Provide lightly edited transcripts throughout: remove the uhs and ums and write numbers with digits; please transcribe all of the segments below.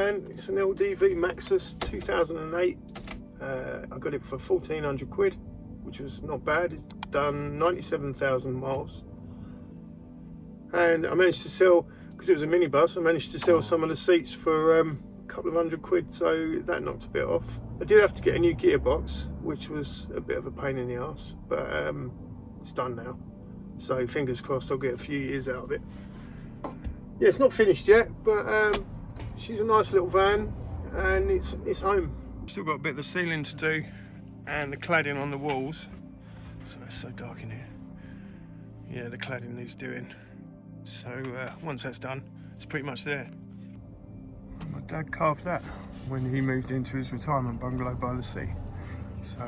van. It's an LDV Maxus 2008. I got it for 1,400 quid, which was not bad. It's done 97,000 miles. And I managed to sell, because it was a minibus, I managed to sell some of the seats for a couple of £100, so that knocked a bit off. I did have to get a new gearbox, which was a bit of a pain in the arse, but it's done now. So fingers crossed I'll get a few years out of it. Yeah, it's not finished yet, but she's a nice little van, and it's home. Still got a bit of the ceiling to do and the cladding on the walls. So it's so dark in here. Yeah, the cladding needs doing. So once that's done, it's pretty much there. My dad carved that when he moved into his retirement bungalow by the sea. So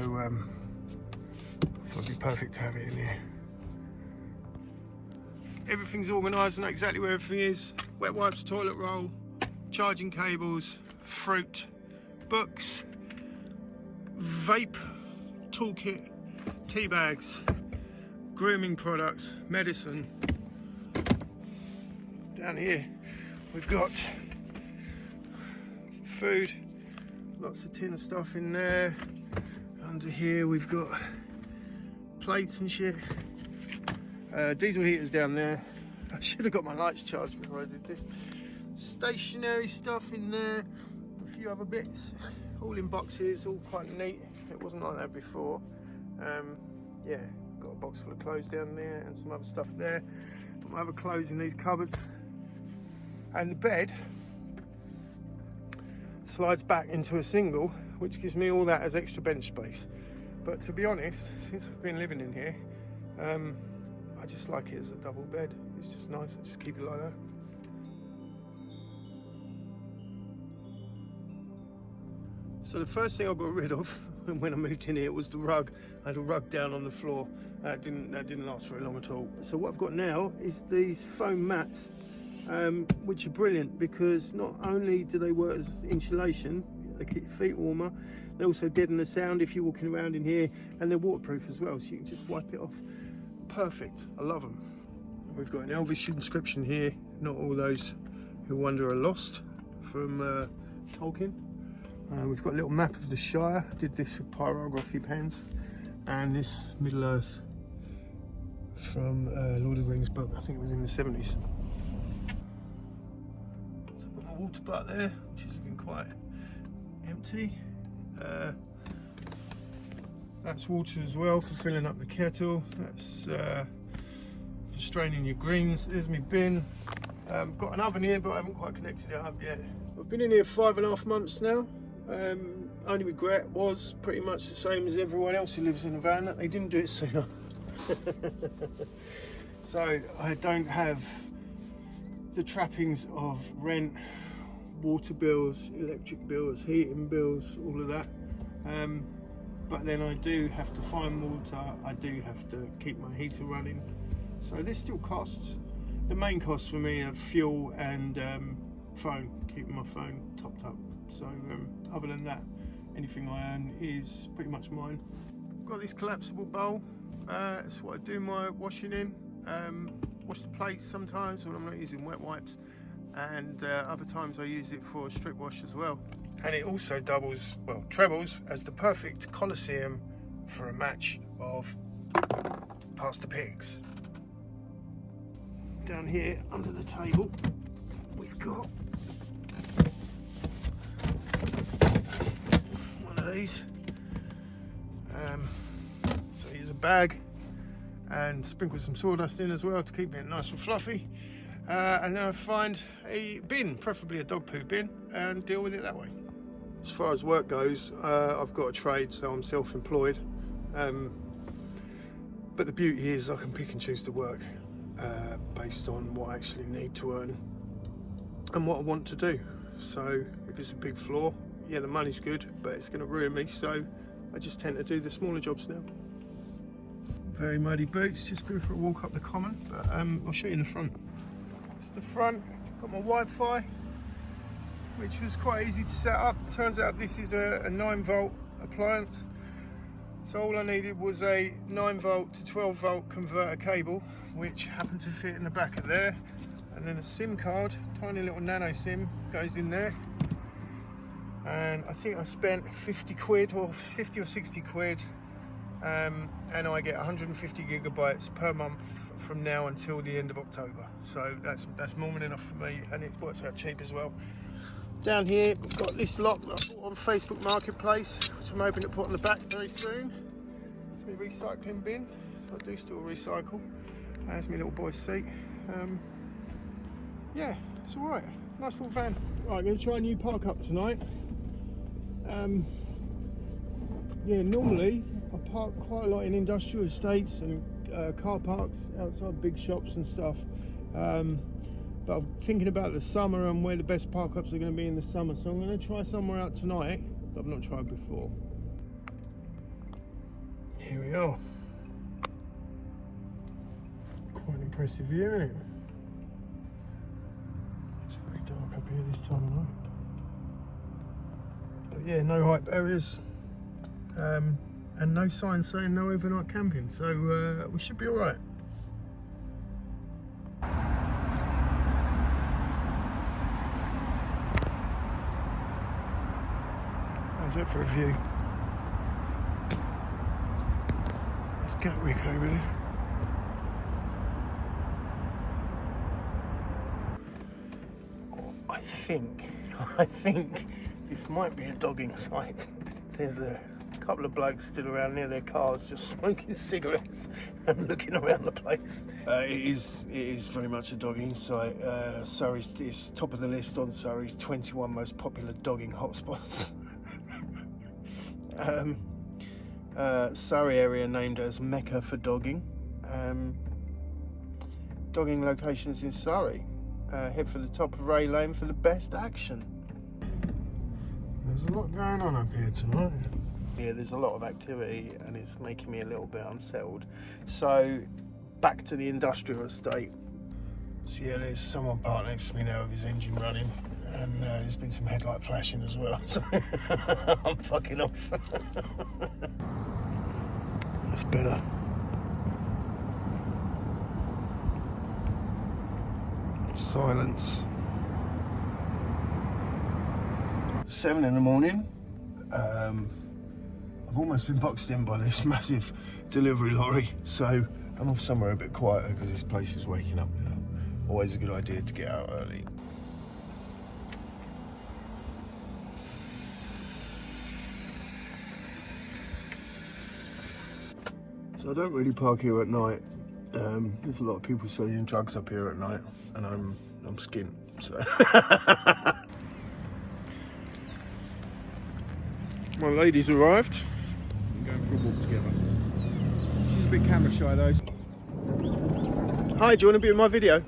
thought it'd be perfect to have it in here. Everything's organised, I know exactly where everything is. Wet wipes, toilet roll, charging cables, fruit, books, vape, toolkit, tea bags, grooming products, medicine. Down here we've got food, lots of tin stuff in there. Under here we've got plates and shit. Diesel heaters down there. I should have got my lights charged before I did this. Stationary stuff in there, a few other bits, all in boxes, all quite neat. It wasn't like that before. Yeah, got a box full of clothes down there and some other stuff there. Got my other clothes in these cupboards. And the bed slides back into a single, which gives me all that as extra bench space. But to be honest, since I've been living in here, I just like it as a double bed. It's just nice, I just keep it like that. So the first thing I got rid of when I moved in here was the rug. I had a rug down on the floor. That didn't last very long at all. So what I've got now is these foam mats, which are brilliant because not only do they work as insulation, they keep your feet warmer, they also deaden the sound if you're walking around in here, and they're waterproof as well, so you can just wipe it off. Perfect, I love them. We've got an Elvish inscription here, not all those who wander are lost, from Tolkien. We've got a little map of the Shire. I did this with pyrography pens, and this Middle Earth from Lord of the Rings book. I think it was in the 70s. So I've got my water butt there, which is looking quite empty. That's water as well for filling up the kettle. That's for straining your greens. There's my bin. Got an oven here, but I haven't quite connected it up yet. I've been in here 5.5 months now. Only regret was pretty much the same as everyone else who lives in a van, that they didn't do it sooner. So I don't have the trappings of rent, water bills, electric bills, heating bills, all of that. But then I do have to find water, I do have to keep my heater running. So this still costs. The main costs for me are fuel and phone, keeping my phone topped up. So other than that, anything I earn is pretty much mine. I've got this collapsible bowl. That's what I do my washing in. Wash the plates sometimes when I'm not using wet wipes, and other times I use it for strip wash as well. And it also doubles, well, trebles as the perfect coliseum for a match of Pass the Pigs. Down here under the table we've got one of these. So here's a bag, and sprinkle some sawdust in as well to keep it nice and fluffy. And then I find a bin, preferably a dog poo bin, and deal with it that way. As far as work goes, I've got a trade, so I'm self-employed. But the beauty is I can pick and choose to work based on what I actually need to earn and what I want to do. So if it's a big floor, yeah, the money's good, but it's going to ruin me, so I just tend to do the smaller jobs now. Very muddy boots, just going for a walk up the common, but I'll show you in the front. It's the front, got my Wi-Fi, which was quite easy to set up. Turns out this is a 9-volt appliance, so all I needed was a 9-volt to 12-volt converter cable, which happened to fit in the back of there, and then a SIM card, tiny little nano SIM goes in there, and I think I spent 50 quid or 50 or 60 quid, and I get 150 gigabytes per month from now until the end of October. So that's more than enough for me, and it works out cheap as well. Down here we've got this lock that I bought on Facebook Marketplace, which I'm hoping to put on the back very soon. It's my recycling bin. I do still recycle. There's my little boy's seat. Yeah, it's all right. Nice little van. Right, I'm going to try a new park up tonight. Yeah, normally I park quite a lot in industrial estates and car parks outside big shops and stuff. But I'm thinking about the summer and where the best park ups are going to be in the summer. So I'm going to try somewhere out tonight that I've not tried before. Here we are. Quite an impressive view, isn't it? It's very dark up here this time of night. But yeah, no hype areas. And no signs saying no overnight camping. So we should be all right. How's that for a view? There's Gatwick over there. I think this might be a dogging site. There's a couple of blokes still around near their cars just smoking cigarettes and looking around the place. It is very much a dogging site. Surrey's is top of the list on Surrey's 21 most popular dogging hotspots. Surrey area named as Mecca for dogging. Dogging locations in Surrey. Head for the top of Ray Lane for the best action. There's a lot going on up here tonight. Yeah, there's a lot of activity and it's making me a little bit unsettled. So, back to the industrial estate. So yeah, there's someone parked next to me now with his engine running, and there's been some headlight flashing as well. So I'm fucking off. That's better. Silence. 7 in the morning. I've almost been boxed in by this massive delivery lorry, so I'm off somewhere a bit quieter because this place is waking up now. Always a good idea to get out early. So I don't really park here at night. There's a lot of people selling drugs up here at night, and I'm skint, so. My lady's arrived. We're going for a walk together. She's a bit camera shy though. Hi, do you want to be in my video?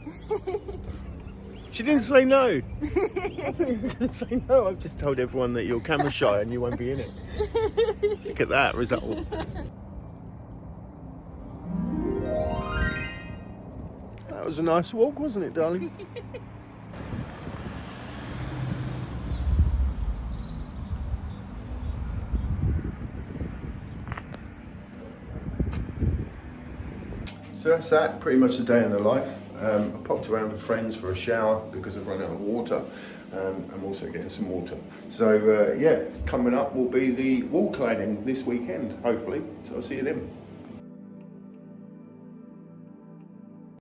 She didn't say no. I thought you were going to say no. I've just told everyone that you're camera shy and you won't be in it. Look at that result. That was a nice walk, wasn't it, darling? So that's that, pretty much a day in the life. I popped around with friends for a shower because I've run out of water. I'm also getting some water. So yeah, coming up will be the wall cladding this weekend, hopefully. So I'll see you then.